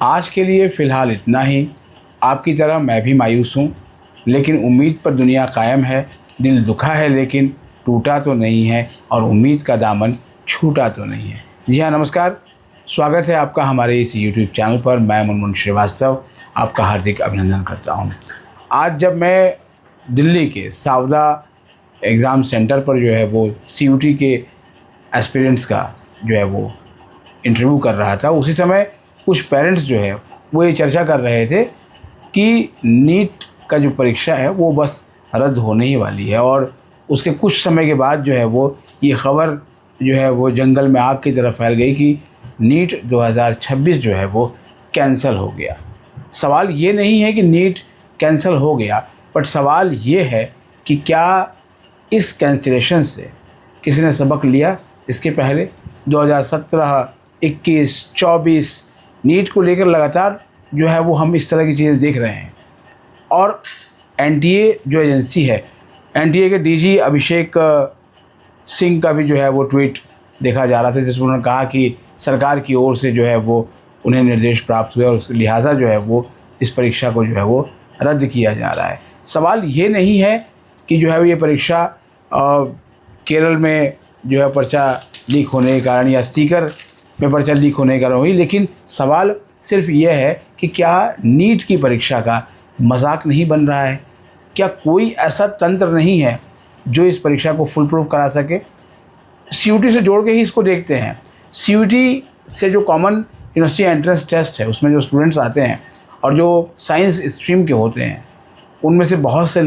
आज के लिए फ़िलहाल इतना ही। आपकी तरह मैं भी मायूस हूँ, लेकिन उम्मीद पर दुनिया कायम है। दिल दुखा है लेकिन टूटा तो नहीं है, और उम्मीद का दामन छूटा तो नहीं है। जी हाँ, नमस्कार। स्वागत है आपका हमारे इस यूट्यूब चैनल पर। मैं मुनमुन श्रीवास्तव आपका हार्दिक अभिनंदन करता हूँ। आज जब मैं दिल्ली के सावदा एग्ज़ाम सेंटर पर जो है वो सीयूटी के एस्पिरेंट्स का जो है वो इंटरव्यू कर रहा था, उसी समय कुछ पेरेंट्स जो है वो ये चर्चा कर रहे थे कि नीट का जो परीक्षा है वो बस रद्द होने ही वाली है। और उसके कुछ समय के बाद जो है वो ये ख़बर जो है वो जंगल में आग की तरह फैल गई कि नीट 2026 जो है वो कैंसिल हो गया। सवाल ये नहीं है कि नीट कैंसिल हो गया, बट सवाल ये है कि क्या इस कैंसिलेशन से किसी ने सबक लिया। इसके पहले 2017, 21, 24 नीट को लेकर लगातार जो है वो हम इस तरह की चीज़ें देख रहे हैं। और एनटीए जो एजेंसी है, एनटीए के डीजी अभिषेक सिंह का भी जो है वो ट्वीट देखा जा रहा था, जिसमें उन्होंने कहा कि सरकार की ओर से जो है वो उन्हें निर्देश प्राप्त हुए और उसके लिहाजा जो है वो इस परीक्षा को जो है वो रद्द किया जा रहा है। सवाल ये नहीं है कि जो है ये परीक्षा केरल में जो है पर्चा लीक होने के कारण या स्टीकर में पर्चा लीक होने के कारण हुई, लेकिन सवाल सिर्फ ये है कि क्या नीट की परीक्षा का मजाक नहीं बन रहा है? क्या कोई ऐसा तंत्र नहीं है जो इस परीक्षा को फुल प्रूफ करा सके? सीयूटी से जोड़ के ही इसको देखते हैं। सीयूटी से जो कॉमन यूनिवर्सिटी एंट्रेंस टेस्ट है, उसमें जो स्टूडेंट्स आते हैं और जो साइंस स्ट्रीम के होते हैं, उनमें से बहुत से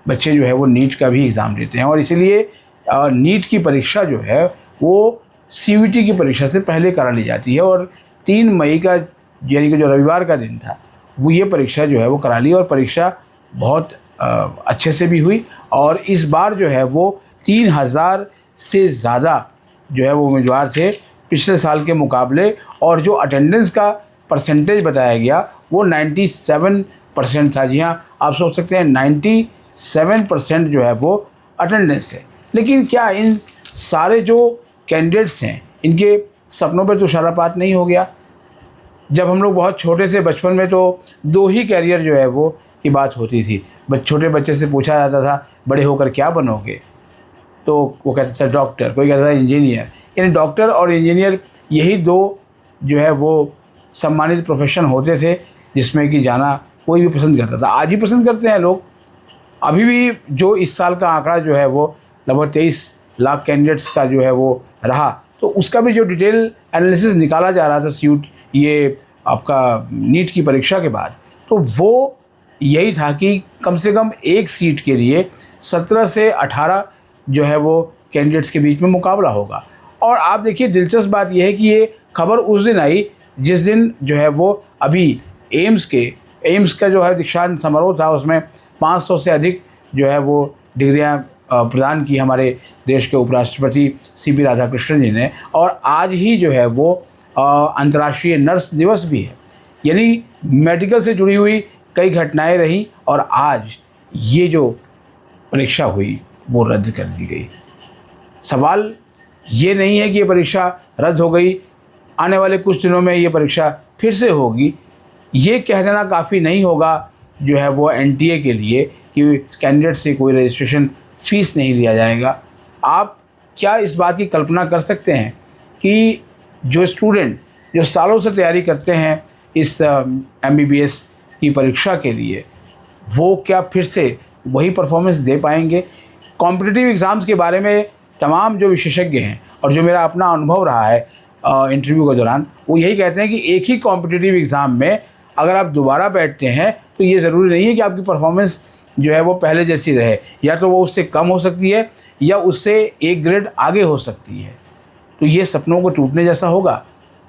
बच्चे जो है वो नीट का भी एग्ज़ाम देते हैं। और इसीलिए नीट की परीक्षा जो है वो सीयूटी की परीक्षा से पहले करा ली जाती है। और 3 मई का यानी कि जो रविवार का दिन था, वो ये परीक्षा जो है वो करा ली और परीक्षा बहुत अच्छे से भी हुई। और इस बार जो है वो 3000 से ज़्यादा जो है वो उम्मीदवार थे पिछले साल के मुकाबले। और जो अटेंडेंस का परसेंटेज बताया गया वो 97% था। जी हाँ, आप सोच सकते हैं 97% जो है वो अटेंडेंस है। लेकिन क्या इन सारे जो कैंडिडेट्स हैं इनके सपनों पर तुषारपात नहीं हो गया? जब हम लोग बहुत छोटे थे, बचपन में, तो 2 ही कैरियर जो है वो की बात होती थी। छोटे बच्चे से पूछा जाता था बड़े होकर क्या बनोगे, तो वो कहता था डॉक्टर, कोई कहता था इंजीनियर। यानी डॉक्टर और इंजीनियर यही 2 जो है वो सम्मानित प्रोफेशन होते थे जिसमें कि जाना कोई भी पसंद करता था। आज भी पसंद करते हैं लोग। अभी भी जो इस साल का आंकड़ा जो है वो लगभग 23 लाख कैंडिडेट्स का जो है वो रहा, तो उसका भी जो डिटेल एनालिसिस निकाला जा रहा था ये आपका नीट की परीक्षा के बाद, तो वो यही था कि कम से कम एक सीट के लिए 17 से 18 जो है वो कैंडिडेट्स के बीच में मुकाबला होगा। और आप देखिए, दिलचस्प बात यह है कि ये खबर उस दिन आई जिस दिन जो है वो अभी एम्स का जो है दीक्षांत समारोह था, उसमें 500 से अधिक जो है वो डिग्रियां प्रदान की हमारे देश के उपराष्ट्रपति सीपी राधाकृष्णन जी ने। और आज ही जो है वो अंतर्राष्ट्रीय नर्स दिवस भी है। यानी मेडिकल से जुड़ी हुई कई घटनाएं रहीं और आज ये जो परीक्षा हुई वो रद्द कर दी गई। सवाल ये नहीं है कि ये परीक्षा रद्द हो गई, आने वाले कुछ दिनों में ये परीक्षा फिर से होगी। ये कह देना काफ़ी नहीं होगा जो है वो एनटीए के लिए कि कैंडिडेट से कोई रजिस्ट्रेशन फ़ीस नहीं लिया जाएगा। आप क्या इस बात की कल्पना कर सकते हैं कि जो स्टूडेंट जो सालों से तैयारी करते हैं इस एमबीबीएस की परीक्षा के लिए, वो क्या फिर से वही परफॉर्मेंस दे पाएंगे? कॉम्पिटिटिव एग्ज़ाम्स के बारे में तमाम जो विशेषज्ञ हैं और जो मेरा अपना अनुभव रहा है इंटरव्यू के दौरान, वो यही कहते हैं कि एक ही कॉम्पिटिटिव एग्ज़ाम में अगर आप दोबारा बैठते हैं तो ये ज़रूरी नहीं है कि आपकी परफॉर्मेंस जो है वो पहले जैसी रहे, या तो वो उससे कम हो सकती है या उससे एक ग्रेड आगे हो सकती है। तो ये सपनों को टूटने जैसा होगा,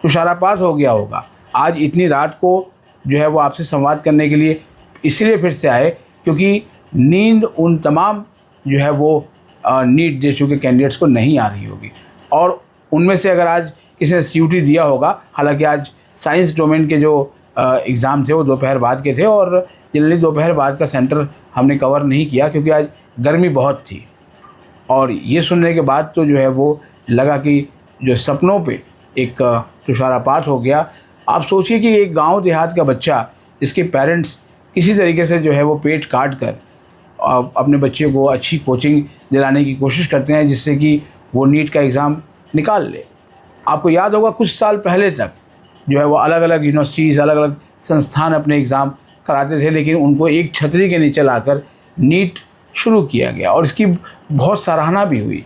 तुषारपात हो गया होगा। आज इतनी रात को जो है वो आपसे संवाद करने के लिए इसलिए फिर से आए क्योंकि नींद उन तमाम जो है वो नीट दे चुके कैंडिडेट्स को नहीं आ रही होगी। और उनमें से अगर आज किसी ने सीयूटी दिया होगा, हालांकि आज साइंस डोमेन के जो एग्ज़ाम थे वो दोपहर बाद के थे और जनरली दोपहर बाद का सेंटर हमने कवर नहीं किया क्योंकि आज गर्मी बहुत थी। और ये सुनने के बाद तो जो है वो लगा कि जो सपनों पे एक तुषारपात हो गया। आप सोचिए कि एक गांव देहात का बच्चा, इसके पेरेंट्स किसी तरीके से जो है वो पेट काट कर अपने बच्चे को अच्छी कोचिंग दिलाने की कोशिश करते हैं जिससे कि वो नीट का एग्ज़ाम निकाल ले। आपको याद होगा कुछ साल पहले तक जो है वो अलग अलग यूनिवर्सिटीज़, अलग अलग संस्थान अपने एग्ज़ाम कराते थे, लेकिन उनको एक छतरी के नीचे लाकर नीट शुरू किया गया और इसकी बहुत सराहना भी हुई।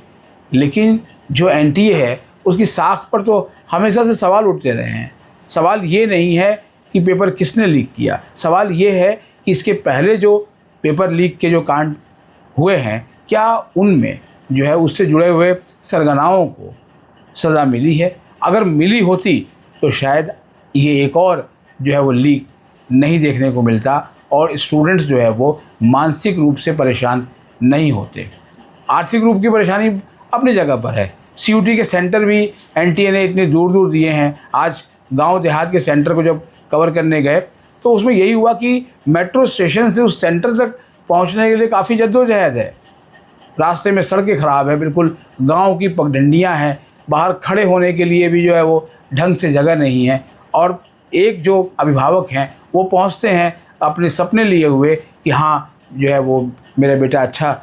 लेकिन जो एनटीए है उसकी साख पर तो हमेशा से सवाल उठते रहे हैं। सवाल ये नहीं है कि पेपर किसने लीक किया, सवाल ये है कि इसके पहले जो पेपर लीक के जो कांड हुए हैं, क्या उनमें जो है उससे जुड़े हुए सरगनाओं को सज़ा मिली है? अगर मिली होती तो शायद ये एक और जो है वो लीक नहीं देखने को मिलता और स्टूडेंट्स जो है वो मानसिक रूप से परेशान नहीं होते। आर्थिक रूप की परेशानी अपनी जगह पर है। सीयूटी के सेंटर भी एनटीए ने इतने दूर दूर दिए हैं। आज गांव देहात के सेंटर को जब कवर करने गए तो उसमें यही हुआ कि मेट्रो स्टेशन से उस सेंटर तक पहुंचने के लिए काफ़ी जद्दोजहद है। रास्ते में सड़कें ख़राब है, बिल्कुल गांव की पगडंडियां हैं, बाहर खड़े होने के लिए भी जो है वो ढंग से जगह नहीं है। और एक जो अभिभावक हैं वो पहुंचते हैं अपने सपने लिए हुए कि हाँ जो है वो मेरा बेटा अच्छा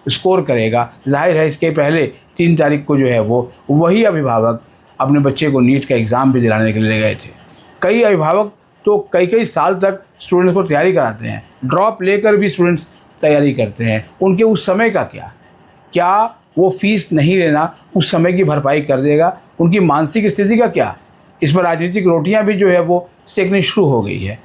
स्कोर करेगा। जाहिर है इसके पहले 3 तारीख को जो है वो वही अभिभावक अपने बच्चे को नीट का एग्ज़ाम भी दिलाने के लिए गए थे। कई अभिभावक तो कई कई साल तक स्टूडेंट्स को तैयारी कराते हैं, ड्रॉप लेकर भी स्टूडेंट्स तैयारी करते हैं। उनके उस समय का क्या वो फ़ीस नहीं लेना उस समय की भरपाई कर देगा? उनकी मानसिक स्थिति का क्या? इस पर राजनीतिक रोटियां भी जो है वो सेकनी शुरू हो गई है।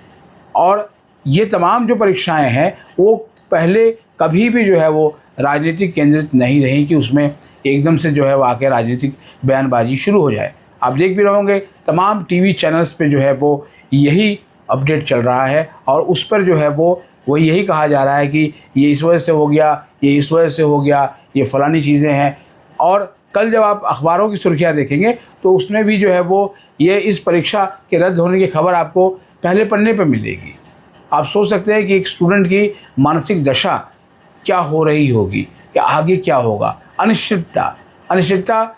और ये तमाम जो परीक्षाएं हैं वो पहले कभी भी जो है वो राजनीतिक केंद्रित नहीं रही कि उसमें एकदम से जो है वो आके राजनीतिक बयानबाजी शुरू हो जाए। आप देख भी रहोगे तमाम टीवी चैनल्स पे जो है वो यही अपडेट चल रहा है और उस पर जो है वो यही कहा जा रहा है कि ये इस वजह से हो गया, ये इस वजह से हो गया, ये फ़लानी चीज़ें हैं। और कल जब आप अखबारों की सुर्खियाँ देखेंगे तो उसमें भी जो है वो ये इस परीक्षा के रद्द होने की खबर आपको पहले पन्ने पर मिलेगी। आप सोच सकते हैं कि एक स्टूडेंट की मानसिक दशा क्या हो रही होगी, या आगे क्या होगा। अनिश्चितता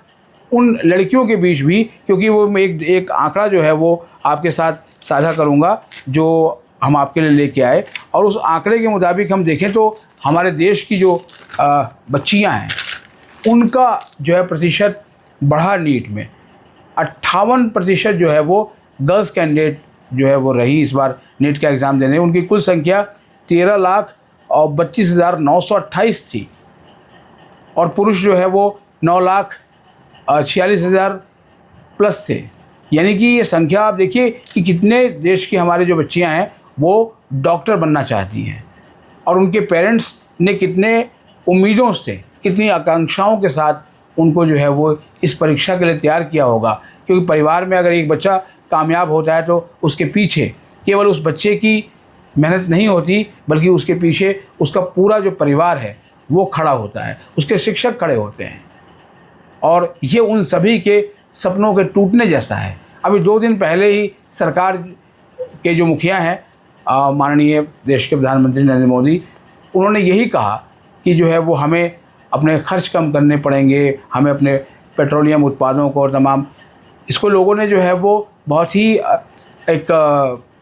उन लड़कियों के बीच भी, क्योंकि वो मैं एक आंकड़ा जो है वो आपके साथ साझा करूंगा जो हम आपके लिए लेके आए। और उस आंकड़े के मुताबिक हम देखें तो हमारे देश की जो बच्चियां हैं उनका जो है प्रतिशत बढ़ा। नीट में 58% जो है वो गर्ल्स कैंडिडेट जो है वो रही इस बार नीट का एग्ज़ाम देने। उनकी कुल संख्या 13,32,928 थी और पुरुष जो है वो 9,46,000 प्लस थे। यानी कि ये संख्या आप देखिए कि कितने देश की हमारे जो बच्चियां हैं वो डॉक्टर बनना चाहती हैं और उनके पेरेंट्स ने कितने उम्मीदों से, कितनी आकांक्षाओं के साथ उनको जो है वो इस परीक्षा के लिए तैयार किया होगा। क्योंकि परिवार में अगर एक बच्चा कामयाब होता है तो उसके पीछे केवल उस बच्चे की मेहनत नहीं होती, बल्कि उसके पीछे उसका पूरा जो परिवार है वो खड़ा होता है, उसके शिक्षक खड़े होते हैं। और ये उन सभी के सपनों के टूटने जैसा है। अभी 2 दिन पहले ही सरकार के जो मुखिया हैं, माननीय देश के प्रधानमंत्री नरेंद्र मोदी, उन्होंने यही कहा कि जो है वो हमें अपने खर्च कम करने पड़ेंगे, हमें अपने पेट्रोलियम उत्पादों को और तमाम, इसको लोगों ने जो है वो बहुत ही एक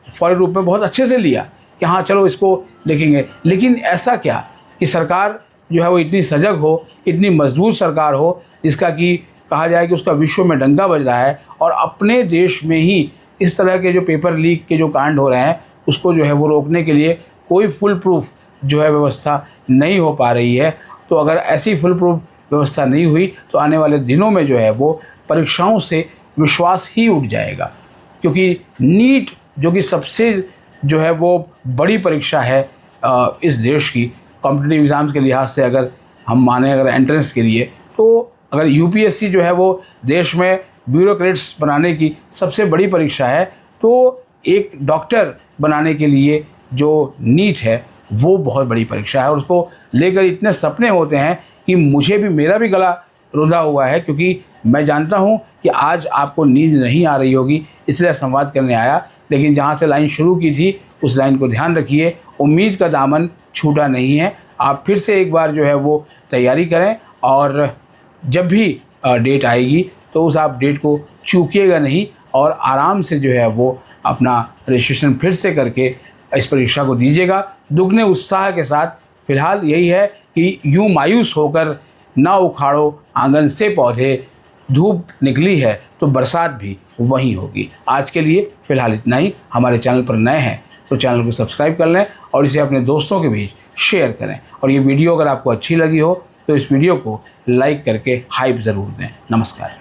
फौरी रूप में बहुत अच्छे से लिया कि हाँ चलो इसको लिखेंगे। लेकिन ऐसा क्या कि सरकार जो है वो इतनी सजग हो, इतनी मजबूत सरकार हो जिसका कि कहा जाए कि उसका विश्व में डंका बज रहा है और अपने देश में ही इस तरह के जो पेपर लीक के जो कांड हो रहे हैं उसको जो है वो रोकने के लिए कोई फुल प्रूफ जो है व्यवस्था नहीं हो पा रही है। तो अगर ऐसी फुल प्रूफ व्यवस्था नहीं हुई तो आने वाले दिनों में जो है वो परीक्षाओं से विश्वास ही उठ जाएगा। क्योंकि नीट जो कि सबसे जो है वो बड़ी परीक्षा है इस देश की कॉम्पिटिटिव एग्ज़ाम्स के लिहाज से, अगर हम माने अगर एंट्रेंस के लिए, तो अगर यूपीएससी जो है वो देश में ब्यूरोक्रेट्स बनाने की सबसे बड़ी परीक्षा है, तो एक डॉक्टर बनाने के लिए जो नीट है वो बहुत बड़ी परीक्षा है। और उसको लेकर इतने सपने होते हैं कि मुझे भी, मेरा भी गला रुंधा हुआ है, क्योंकि मैं जानता हूं कि आज आपको नींद नहीं आ रही होगी, इसलिए संवाद करने आया। लेकिन जहां से लाइन शुरू की थी उस लाइन को ध्यान रखिए, उम्मीद का दामन छूटा नहीं है। आप फिर से एक बार जो है वो तैयारी करें और जब भी डेट आएगी तो उस आप डेट को चूकिएगा नहीं, और आराम से जो है वो अपना रजिस्ट्रेशन फिर से करके इस परीक्षा को दीजिएगा दुगने उत्साह के साथ। फिलहाल यही है कि यूँ मायूस होकर ना उखाड़ो आंगन से पौधे, धूप निकली है तो बरसात भी वहीं होगी। आज के लिए फ़िलहाल इतना ही। हमारे चैनल पर नए हैं तो चैनल को सब्सक्राइब कर लें और इसे अपने दोस्तों के बीच शेयर करें। और ये वीडियो अगर आपको अच्छी लगी हो तो इस वीडियो को लाइक करके हाइप ज़रूर दें। नमस्कार।